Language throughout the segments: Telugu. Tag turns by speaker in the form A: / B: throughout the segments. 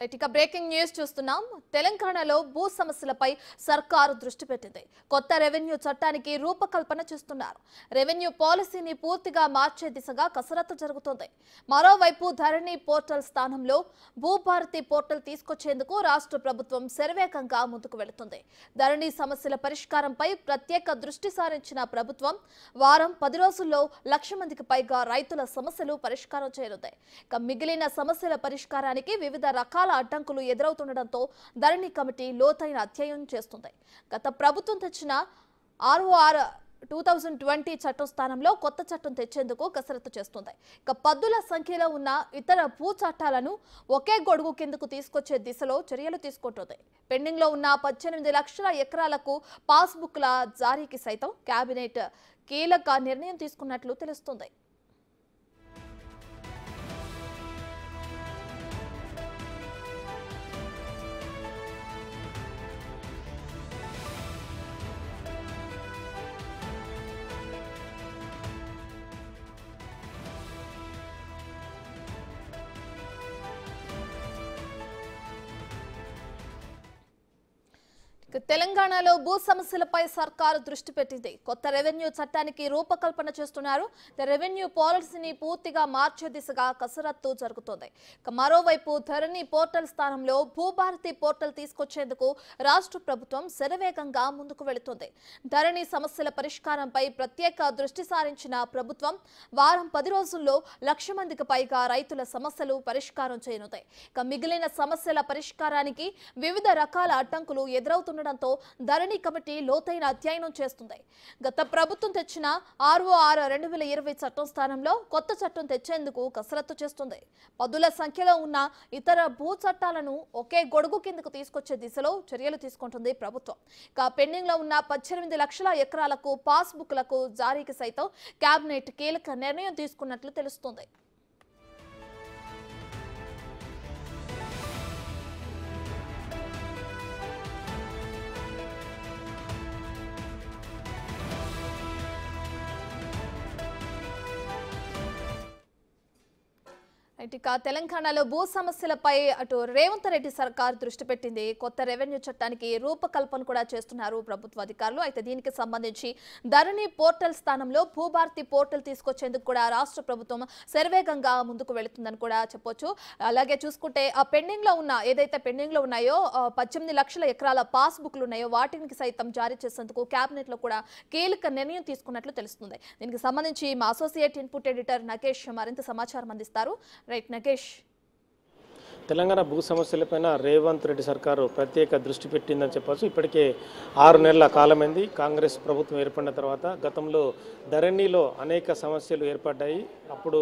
A: ఇక బ్రేకింగ్ న్యూస్ చూస్తున్నాం. తెలంగాణలో భూ సమస్యలపై సర్కారు దృష్టి పెట్టింది. కొత్త రెవెన్యూ చట్టానికి రూపకల్పన చేస్తున్నారు. రెవెన్యూ పాలసీని పూర్తిగా మార్చే దిశగా కసరత్తు జరుగుతోంది. మరోవైపు ధరణి పోర్టల్ స్థానంలో భూభారతి పోర్టల్ తీసుకొచ్చేందుకు రాష్ట్ర ప్రభుత్వం శరవేగంగా ముందుకు వెళుతుంది. ధరణి సమస్యల పరిష్కారంపై ప్రత్యేక దృష్టి సారించిన ప్రభుత్వం వారం 10 రోజుల్లో 1,00,000 మందికి పైగా రైతుల సమస్యలు పరిష్కారం చేయనుంది. ఇక మిగిలిన సమస్యల పరిష్కారానికి వివిధ రకాల అడ్డంకులు ఎదురవుతుండటంతో ధరణి కమిటీ లోతైన అధ్యయనం చేస్తుంది. గత ప్రభుత్వం తెచ్చిన ROR 2020 చట్టం స్థానంలో కొత్త చట్టం తెచ్చేందుకు కసరత్తు చేస్తుంది. ఇక పద్దుల సంఖ్యలో ఉన్న ఇతర భూ చట్టాలను ఒకే గొడుగు కిందకు తీసుకొచ్చే దిశలో చర్యలు తీసుకుంటుంది. పెండింగ్ లో ఉన్న 18 లక్షల ఎకరాలకు పాస్బుక్ల జారీకి సైతం కేబినెట్ కీలక నిర్ణయం తీసుకున్నట్లు తెలుస్తుంది. తెలంగాణలో భూ సమస్యలపై సర్కారు దృష్టి పెట్టింది. కొత్త రెవెన్యూ చట్టానికి రూపకల్పన చేస్తున్నారు. రెవెన్యూ పాలసీని పూర్తిగా మార్చే దిశగా కసరత్తు జరుగుతోంది. మరోవైపు ధరణి పోర్టల్ స్థానంలో భూభారతి పోర్టల్ తీసుకొచ్చేందుకు రాష్ట్ర ప్రభుత్వం శరవేగంగా ముందుకు వెళుతోంది. ధరణి సమస్యల పరిష్కారంపై ప్రత్యేక దృష్టి సారించిన ప్రభుత్వం వారం 10 రోజుల్లో 1,00,000 మందికి పైగా రైతుల సమస్యలు పరిష్కారం చేయనుంది. మిగిలిన సమస్యల పరిష్కారానికి వివిధ రకాల అడ్డంకులు ఎదురవుతుండటంతో ధరణి కమిటీ లోతైన అధ్యయనం చేస్తుంది. గత ప్రభుత్వం తెచ్చిన ROR 2020 చట్టం స్థానంలో కొత్త చట్టం తెచ్చేందుకు కసరత్తు చేస్తుంది. పదుల సంఖ్యలో ఉన్న ఇతర భూ చట్టాలను ఒకే గొడుగు కిందకు తీసుకొచ్చే దిశలో చర్యలు తీసుకుంటుంది ప్రభుత్వం. పెండింగ్ లో ఉన్న 18 లక్షల ఎకరాలకు పాస్బుక్లకు జారీకి సైతం కేబినెట్ కీలక నిర్ణయం తీసుకున్నట్లు తెలుస్తుంది. ఇక తెలంగాణలో భూ సమస్యలపై అటు రేవంత్ రెడ్డి సర్కార్ దృష్టి పెట్టింది. కొత్త రెవెన్యూ చట్టానికి రూపకల్పన కూడా చేస్తున్నారు ప్రభుత్వ అధికారులు. అయితే దీనికి సంబంధించి ధరణి పోర్టల్ స్థానంలో భూభారతి పోర్టల్ తీసుకొచ్చేందుకు కూడా రాష్ట్ర ప్రభుత్వం శరవేగంగా ముందుకు వెళుతుందని కూడా చెప్పొచ్చు. అలాగే చూసుకుంటే ఆ పెండింగ్ లో ఉన్న ఏదైతే పెండింగ్ లో ఉన్నాయో 18 లక్షల ఎకరాల పాస్బుక్లు ఉన్నాయో వాటికి సైతం జారీ చేసేందుకు కేబినెట్ లో కూడా కీలక నిర్ణయం తీసుకున్నట్లు తెలుస్తుంది. దీనికి సంబంధించి మా అసోసియేట్ ఇన్పుట్ ఎడిటర్ నగేష్ మరింత సమాచారం అందిస్తారు. రైట్ నగేష్.
B: తెలంగాణ భూ సమస్యలపైన రేవంత్ రెడ్డి సర్కారు ప్రత్యేక దృష్టి పెట్టిందని చెప్పచ్చు. ఇప్పటికే 6 నెలల కాలమైంది కాంగ్రెస్ ప్రభుత్వం ఏర్పడిన తర్వాత. గతంలో ధరణిలో అనేక సమస్యలు ఏర్పడ్డాయి. అప్పుడు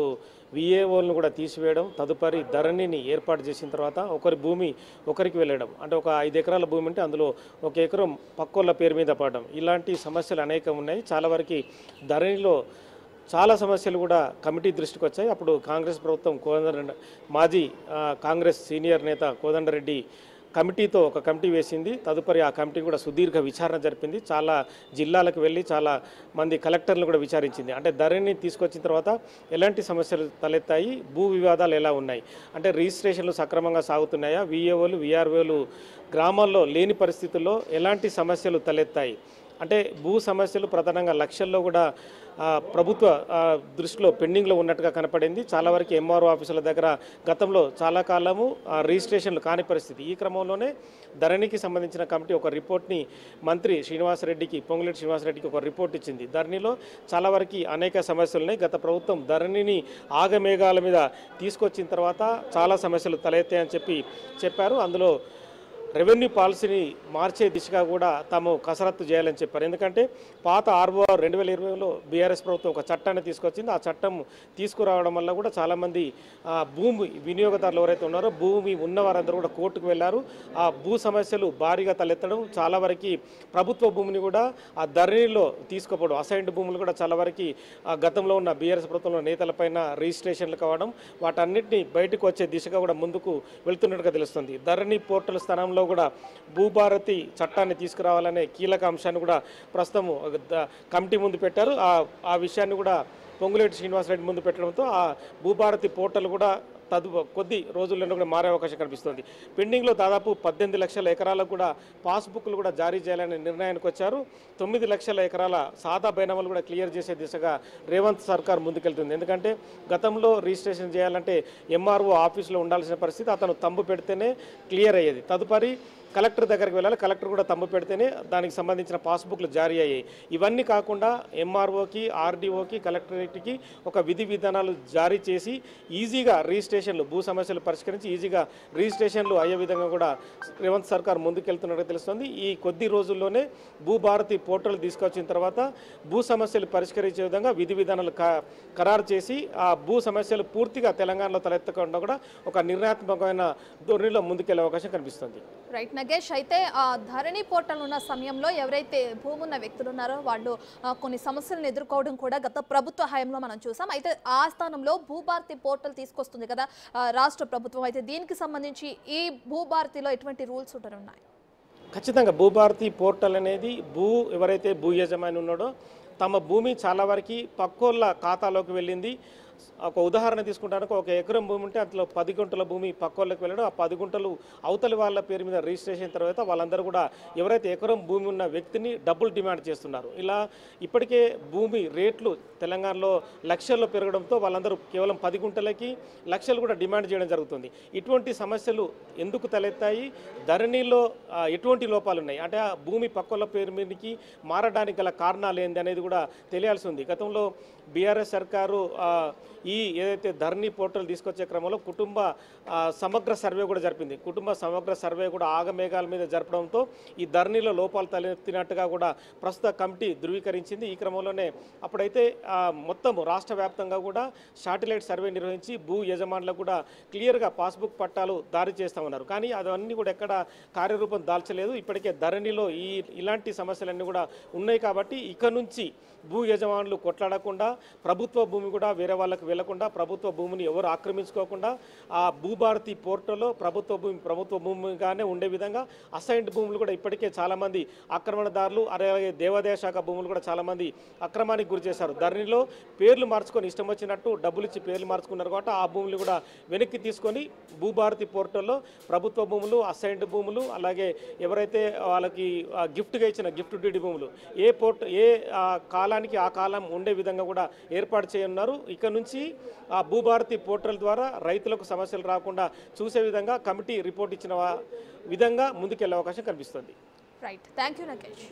B: VAOలను కూడా తీసివేయడం, తదుపరి ధరణిని ఏర్పాటు చేసిన తర్వాత ఒకరి భూమి ఒకరికి వెళ్ళడం, అంటే ఒక 5 ఎకరాల భూమి ఉంటే అందులో 1 ఎకరం పక్కోళ్ళ పేరు మీద పడడం, ఇలాంటి సమస్యలు అనేకం ఉన్నాయి. చాలా వరకు ధరణిలో చాలా సమస్యలు కూడా కమిటీ దృష్టికి వచ్చాయి. అప్పుడు కాంగ్రెస్ ప్రభుత్వం మాజీ కాంగ్రెస్ సీనియర్ నేత కోదండరెడ్డి కమిటీతో ఒక కమిటీ వేసింది. తదుపరి ఆ కమిటీ కూడా సుదీర్ఘ విచారణ జరిపింది. చాలా జిల్లాలకు వెళ్ళి చాలా మంది కలెక్టర్లు కూడా విచారించింది. అంటే ధరణిని తీసుకొచ్చిన తర్వాత ఎలాంటి సమస్యలు తలెత్తాయి, భూ వివాదాలు ఎలా ఉన్నాయి, అంటే రిజిస్ట్రేషన్లు సక్రమంగా సాగుతున్నాయా, VAOలు VROలు గ్రామాల్లో లేని పరిస్థితుల్లో ఎలాంటి సమస్యలు తలెత్తాయి, అంటే భూ సమస్యలు ప్రధానంగా లక్షల్లో కూడా ప్రభుత్వ దృష్టిలో పెండింగ్లో ఉన్నట్టుగా కనపడింది. చాలా వరకు MRO ఆఫీసుల దగ్గర గతంలో చాలా కాలము రిజిస్ట్రేషన్లు కాని పరిస్థితి. ఈ క్రమంలోనే ధరణికి సంబంధించిన కమిటీ ఒక రిపోర్ట్ని మంత్రి పొంగులేటి శ్రీనివాసరెడ్డికి ఒక రిపోర్ట్ ఇచ్చింది. ధరణిలో చాలా వరకు అనేక సమస్యలున్నాయి. గత ప్రభుత్వం ధరణిని ఆగమేఘాల మీద తీసుకొచ్చిన తర్వాత చాలా సమస్యలు తలెత్తాయని చెప్పారు. అందులో రెవెన్యూ పాలసీని మార్చే దిశగా కూడా తాము కసరత్తు చేయాలని చెప్పారు. ఎందుకంటే పాత ROR 2020లో BRS ప్రభుత్వం ఒక చట్టాన్ని తీసుకొచ్చింది. ఆ చట్టం తీసుకురావడం వల్ల కూడా చాలామంది భూమి వినియోగదారులు ఎవరైతే ఉన్నారో భూమి ఉన్నవారందరూ కూడా కోర్టుకు వెళ్ళారు. ఆ భూ సమస్యలు భారీగా తలెత్తడం, చాలా వరకు ప్రభుత్వ భూమిని కూడా ఆ ధరణిలో తీసుకుపోవడం, అసైన్డ్ భూములు కూడా చాలా వరకు గతంలో ఉన్న BRS ప్రభుత్వంలో నేతలపైన రిజిస్ట్రేషన్లు కావడం, వాటన్నిటిని బయటకు వచ్చే దిశగా కూడా ముందుకు వెళ్తున్నట్టుగా తెలుస్తుంది. ధరణి పోర్టల్ స్థానంలో కూడా భూభారతి చట్టాన్ని తీసుకురావాలనే కీలక అంశాన్ని కూడా ప్రస్తుతం కమిటీ ముందు పెట్టారు. ఆ విషయాన్ని కూడా పొంగులేటి శ్రీనివాసరెడ్డి ముందు పెట్టడంతో ఆ భూభారతి పోర్టల్ కూడా కొద్ది రోజుల్లోనే కూడా మారే అవకాశం కనిపిస్తుంది. పెండింగ్లో దాదాపు 18 లక్షల ఎకరాలకు కూడా పాస్బుక్లు కూడా జారీ చేయాలనే నిర్ణయానికి వచ్చారు. 9 లక్షల ఎకరాల సాదా బైనామాలు కూడా క్లియర్ చేసే దిశగా రేవంత్ సర్కార్ ముందుకెళ్తుంది. ఎందుకంటే గతంలో రిజిస్ట్రేషన్ చేయాలంటే ఎంఆర్ఓ ఆఫీసులో ఉండాల్సిన పరిస్థితి, అతను తంబు పెడితేనే క్లియర్ అయ్యేది. తదుపరి కలెక్టర్ దగ్గరికి వెళ్ళాలి, కలెక్టర్ కూడా తంబు పెడితేనే దానికి సంబంధించిన పాస్బుక్లు జారీ అయ్యాయి. ఇవన్నీ కాకుండా ఎంఆర్ఓకి, ఆర్డీఓకి, కలెక్టరేట్కి ఒక విధి విధానాలు జారీ చేసి ఈజీగా రిజిస్ట్రేషన్లు, భూ సమస్యలు పరిష్కరించి ఈజీగా రిజిస్ట్రేషన్లు అయ్యే విధంగా కూడా రేవంత్ సర్కార్ ముందుకెళ్తున్నట్టు తెలుస్తుంది. ఈ కొద్ది రోజుల్లోనే భూభారతి పోర్టల్ తీసుకొచ్చిన తర్వాత భూ సమస్యలు పరిష్కరించే విధంగా విధి విధానాలు ఖరారు చేసి ఆ భూ సమస్యలు పూర్తిగా తెలంగాణలో తలెత్తకుండా కూడా ఒక నిర్ణయాత్మకమైన ధోరణిలో ముందుకెళ్లే అవకాశం కనిపిస్తుంది.
A: రైట్ నగేష్, అయితే ఆ ధరణి పోర్టల్ ఉన్న సమయంలో ఎవరైతే భూమి ఉన్న వ్యక్తులు ఉన్నారో వాళ్ళు కొన్ని సమస్యలను ఎదుర్కోవడం కూడా గత ప్రభుత్వ హయాంలో మనం చూసాం. అయితే ఆ స్థానంలో భూభారతి పోర్టల్ తీసుకొస్తుంది కదా రాష్ట్ర ప్రభుత్వం. అయితే దీనికి సంబంధించి ఈ భూభారతిలో ఎటువంటి రూల్స్ ఉన్నాయి?
B: ఖచ్చితంగా భూభారతి పోర్టల్ అనేది ఎవరైతే భూ యజమాని ఉన్నాడో తమ భూమి చాలా వరకు పక్కోళ్ళ ఖాతాలోకి వెళ్ళింది. ఒక ఉదాహరణ తీసుకుంటానికి ఒక ఎకరం భూమి ఉంటే అందులో 10 గుంటల భూమి పక్కోళ్ళకి వెళ్ళడం, ఆ 10 గుంటలు అవతలి వాళ్ళ పేరు మీద రిజిస్ట్రేషన్ తర్వాత వాళ్ళందరూ కూడా ఎవరైతే ఎకరం భూమి ఉన్న వ్యక్తిని డబ్బులు డిమాండ్ చేస్తున్నారు. ఇలా ఇప్పటికే భూమి రేట్లు తెలంగాణలో లక్షల్లో పెరగడంతో వాళ్ళందరూ కేవలం 10 గుంటలకి లక్షలు కూడా డిమాండ్ చేయడం జరుగుతుంది. ఇటువంటి సమస్యలు ఎందుకు తలెత్తాయి, ధరణిలో ఎటువంటి లోపాలు ఉన్నాయి, అంటే ఆ భూమి పక్కోళ్ళ పేరు మీదకి మారడానికి గల కారణాలు ఏంది అనేది కూడా తెలియాల్సి ఉంది. గతంలో బీఆర్ఎస్ సర్కారు ఏదైతే ధరణి పోర్టల్ తీసుకొచ్చే క్రమంలో కుటుంబ సమగ్ర సర్వే కూడా జరిపింది. కుటుంబ సమగ్ర సర్వే కూడా ఆగమేఘాల మీద జరపడంతో ఈ ధరణిలో లోపాలు తలెత్తినట్టుగా కూడా ప్రస్తుత కమిటీ ధృవీకరించింది. ఈ క్రమంలోనే అప్పుడైతే మొత్తం రాష్ట్ర వ్యాప్తంగా కూడా శాటిలైట్ సర్వే నిర్వహించి భూ యజమానులకు కూడా క్లియర్గా పాస్బుక్ పట్టాలు దారి చేస్తామన్నారు. కానీ అవన్నీ కూడా ఎక్కడ కార్యరూపం దాల్చలేదు. ఇప్పటికే ధరణిలో ఇలాంటి సమస్యలన్నీ కూడా ఉన్నాయి. కాబట్టి ఇక నుంచి భూ యజమానులు కొట్లాడకుండా, ప్రభుత్వ భూమి కూడా వేరే వాళ్ళకి వెళ్లకుండా, ప్రభుత్వ భూమిని ఎవరు ఆక్రమించుకోకుండా ఆ భూభారతి పోర్టల్లో ప్రభుత్వ భూమిగానే ఉండే విధంగా అసైన్డ్ భూములు కూడా ఇప్పటికే చాలామంది ఆక్రమణదారులు, అలాగే దేవాదాయ శాఖ భూములు కూడా చాలామంది అక్రమానికి గురి చేశారు. ధరణిలో పేర్లు మార్చుకొని ఇష్టం వచ్చినట్టు డబ్బులు ఇచ్చి పేర్లు మార్చుకున్నారు. కాబట్టి ఆ భూములు కూడా వెనక్కి తీసుకొని భూభారతి పోర్టల్లో ప్రభుత్వ భూములు, అసైన్డ్ భూములు, అలాగే ఎవరైతే వాళ్ళకి గిఫ్ట్గా ఇచ్చిన గిఫ్ట్ డీడీ భూములు ఏ కాలానికి ఆ కాలం ఉండే విధంగా కూడా ఏర్పాటు చేయనున్నారు. ఇక నుంచి ఆ భూభారతి పోర్టల్ ద్వారా రైతులకు సమస్యలు రాకుండా చూసే విధంగా కమిటీ రిపోర్ట్ ఇచ్చిన విధంగా ముందుకెళ్లే అవకాశం కనిపిస్తుంది.
A: Right, thank you Nagesh.